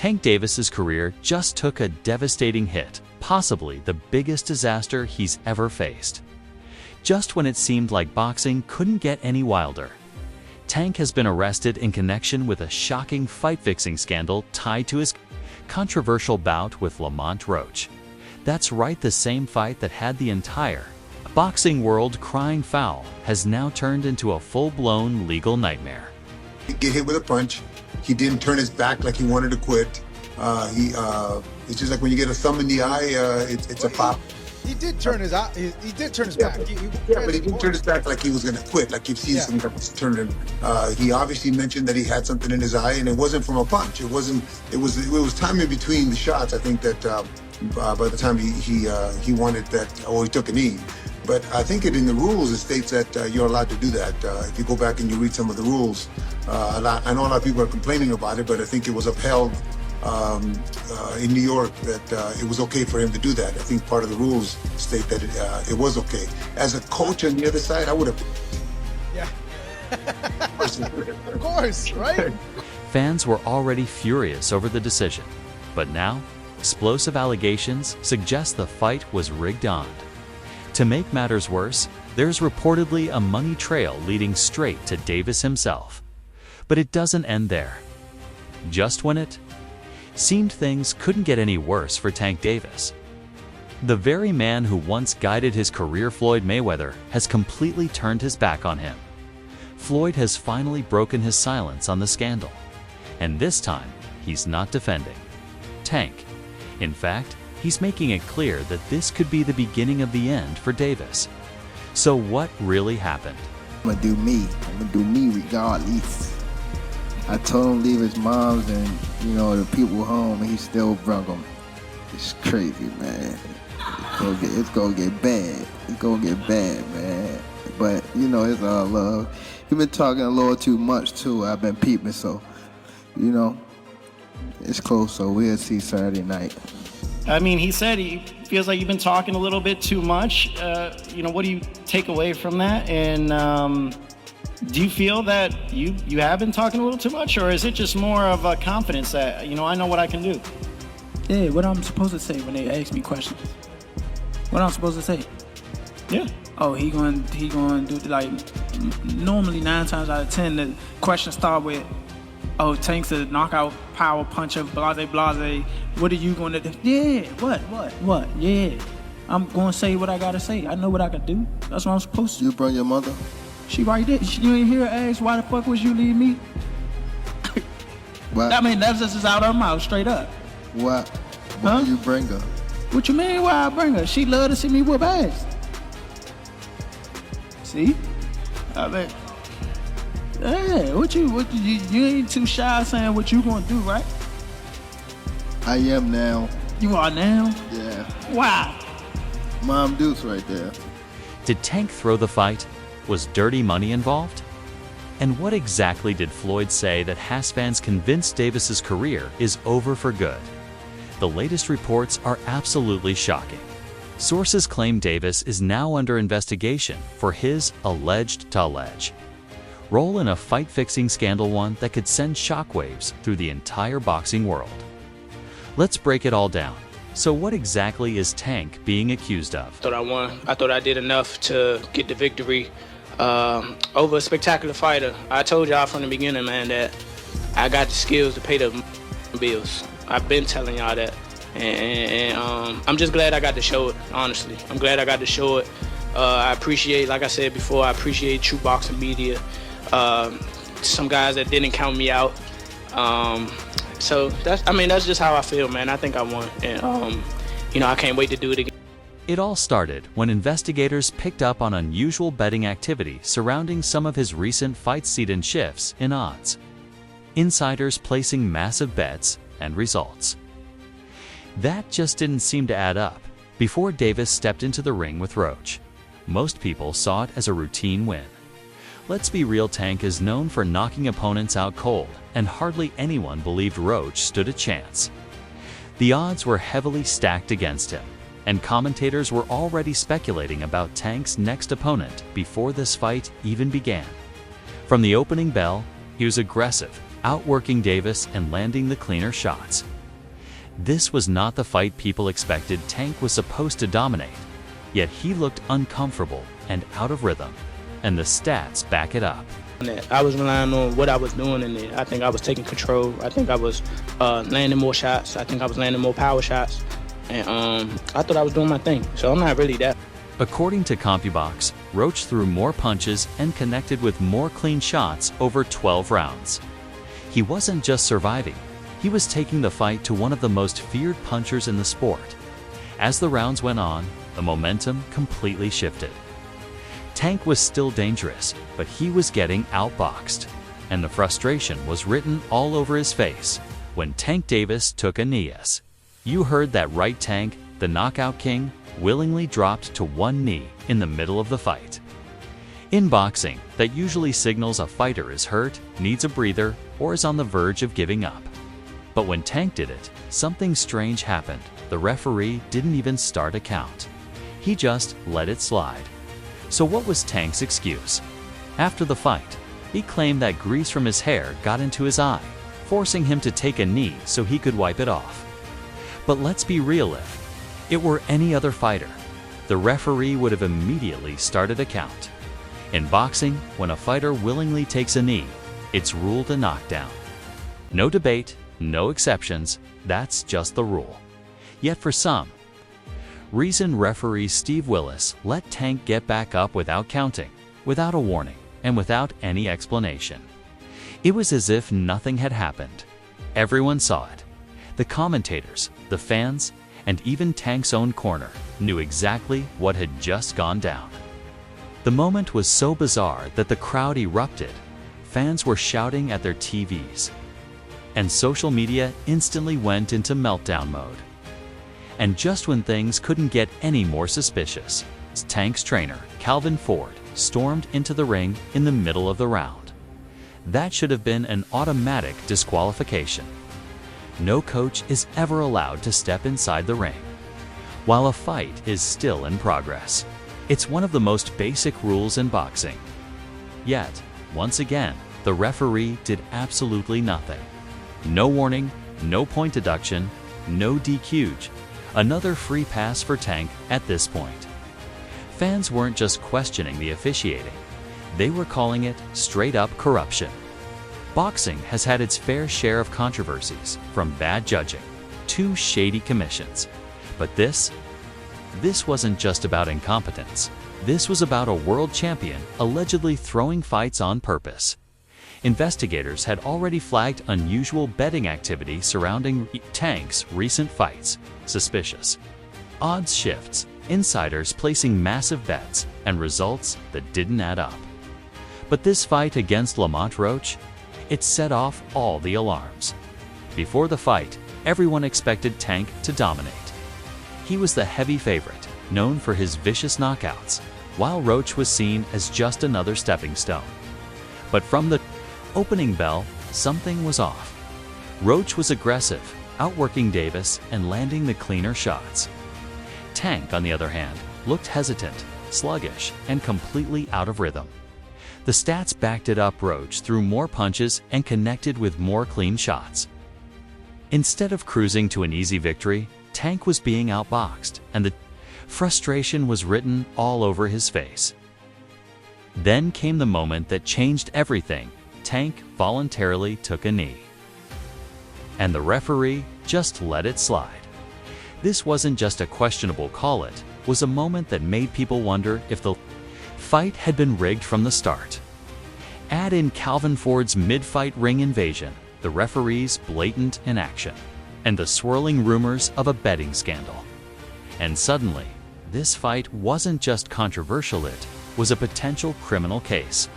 Tank Davis's career just took a devastating hit, possibly the biggest disaster he's ever faced. Just when it seemed like boxing couldn't get any wilder, Tank has been arrested in connection with a shocking fight-fixing scandal tied to his controversial bout with Lamont Roach. That's right, the same fight that had the entire boxing world crying foul has now turned into a full-blown legal nightmare. He get hit with a punch. He didn't turn his back like he wanted to quit. It's just like when you get a thumb in the eye, it's a pop. He did turn his eye. He did turn his back. But he didn't turn his back like he was going to quit. Like you've seen some guys turn. He obviously mentioned that he had something in his eye, and it wasn't from a punch. It wasn't. It was time in between the shots. I think that by the time he wanted that, or he took a knee. But I think in the rules it states that you're allowed to do that. If you go back and you read some of the rules, I know a lot of people are complaining about it, but I think it was upheld in New York that it was okay for him to do that. I think part of the rules state that it was okay. As a coach on the other side, I would have. Yeah. Of course, right? Fans were already furious over the decision, but now explosive allegations suggest the fight was rigged on. To make matters worse, there's reportedly a money trail leading straight to Davis himself. But it doesn't end there. Just when it seemed things couldn't get any worse for Tank Davis, the very man who once guided his career, Floyd Mayweather, has completely turned his back on him. Floyd has finally broken his silence on the scandal, and this time he's not defending Tank. In fact, he's making it clear that this could be the beginning of the end for Davis. So what really happened? I'm gonna do me. I'm gonna do me regardless. I told him to leave his mom's and, the people home, and he still brung them. It's crazy, man. It's gonna get bad. It's gonna get bad, man. But, it's all love. You've been talking a little too much, too. I've been peeping, so, it's close, so we'll see Saturday night. I mean, he said he feels like you've been talking a little bit too much. What do you take away from that? And do you feel that you have been talking a little too much, or is it just more of a confidence that, I know what I can do? Yeah, what I'm supposed to say when they ask me questions. What I'm supposed to say? Yeah. Oh, he going to do, like, normally 9 times out of 10, the questions start with, oh, Tank's a knockout power puncher, blase, blase. What are you going to do? Yeah, what? Yeah. I'm going to say what I got to say. I know what I can do. That's what I'm supposed to. You bring your mother? She right there. You ain't hear her ask, why the fuck was you leave me? What? I mean, that's just out her mouth, straight up. What? Why do you bring her? What you mean why I bring her? She love to see me whoop ass. See? I mean, yeah, you ain't too shy saying what you gonna do, right? I am now. You are now? Yeah. Why? Mom Deuce right there. Did Tank throw the fight? Was dirty money involved? And what exactly did Floyd say that has fans convinced Davis's career is over for good? The latest reports are absolutely shocking. Sources claim Davis is now under investigation for his alleged role in a fight-fixing scandal, one that could send shockwaves through the entire boxing world. Let's break it all down. So what exactly is Tank being accused of? I thought I won. I thought I did enough to get the victory over a spectacular fighter. I told y'all from the beginning, man, that I got the skills to pay the bills. I've been telling y'all that. And I'm just glad I got to show it, honestly. I'm glad I got to show it. I appreciate, like I said before, I appreciate true boxing media. Some guys that didn't count me out. So that's just how I feel, man. I think I won, and I can't wait to do it again. It all started when investigators picked up on unusual betting activity surrounding some of his recent fight seed shifts in odds. Insiders placing massive bets and results. That just didn't seem to add up before Davis stepped into the ring with Roach. Most people saw it as a routine win. Let's be real, Tank is known for knocking opponents out cold, and hardly anyone believed Roach stood a chance. The odds were heavily stacked against him, and commentators were already speculating about Tank's next opponent before this fight even began. From the opening bell, he was aggressive, outworking Davis and landing the cleaner shots. This was not the fight people expected Tank was supposed to dominate, yet he looked uncomfortable and out of rhythm, and the stats back it up. I was relying on what I was doing in there. I think I was taking control. I think I was landing more shots. I think I was landing more power shots. And I thought I was doing my thing. So I'm not really that. According to CompuBox, Roach threw more punches and connected with more clean shots over 12 rounds. He wasn't just surviving, he was taking the fight to one of the most feared punchers in the sport. As the rounds went on, the momentum completely shifted. Tank was still dangerous, but he was getting outboxed, and the frustration was written all over his face when Tank Davis took a knee. You heard that right, Tank, the knockout king, willingly dropped to one knee in the middle of the fight. In boxing, that usually signals a fighter is hurt, needs a breather, or is on the verge of giving up. But when Tank did it, something strange happened. The referee didn't even start a count. He just let it slide. So what was Tank's excuse? After the fight, he claimed that grease from his hair got into his eye, forcing him to take a knee so he could wipe it off. But let's be real, if it were any other fighter, the referee would have immediately started a count. In boxing, when a fighter willingly takes a knee, it's ruled a knockdown. No debate, no exceptions, that's just the rule. Yet for some reason, referee Steve Willis let Tank get back up without counting, without a warning, and without any explanation. It was as if nothing had happened. Everyone saw it. The commentators, the fans, and even Tank's own corner knew exactly what had just gone down. The moment was so bizarre that the crowd erupted. Fans were shouting at their TVs, and social media instantly went into meltdown mode. And just when things couldn't get any more suspicious, Tank's trainer, Calvin Ford, stormed into the ring in the middle of the round. That should have been an automatic disqualification. No coach is ever allowed to step inside the ring while a fight is still in progress. It's one of the most basic rules in boxing. Yet, once again, the referee did absolutely nothing. No warning, no point deduction, no DQ. Another free pass for Tank at this point. Fans weren't just questioning the officiating, they were calling it straight-up corruption. Boxing has had its fair share of controversies, from bad judging to shady commissions. But this wasn't just about incompetence. This was about a world champion allegedly throwing fights on purpose. Investigators had already flagged unusual betting activity surrounding Tank's recent fights. Suspicious odds shifts, insiders placing massive bets, and results that didn't add up. But this fight against Lamont Roach, it set off all the alarms. Before the fight, everyone expected Tank to dominate. He was the heavy favorite, known for his vicious knockouts, while Roach was seen as just another stepping stone. But from the opening bell, something was off. Roach was aggressive, outworking Davis and landing the cleaner shots. Tank, on the other hand, looked hesitant, sluggish, and completely out of rhythm. The stats backed it up. Roach threw more punches and connected with more clean shots. Instead of cruising to an easy victory, Tank was being outboxed, and the frustration was written all over his face. Then came the moment that changed everything. Tank voluntarily took a knee, and the referee just let it slide. This wasn't just a questionable call, it was a moment that made people wonder if the fight had been rigged from the start. Add in Calvin Ford's mid-fight ring invasion, the referee's blatant inaction, and the swirling rumors of a betting scandal. And suddenly, this fight wasn't just controversial, it was a potential criminal case.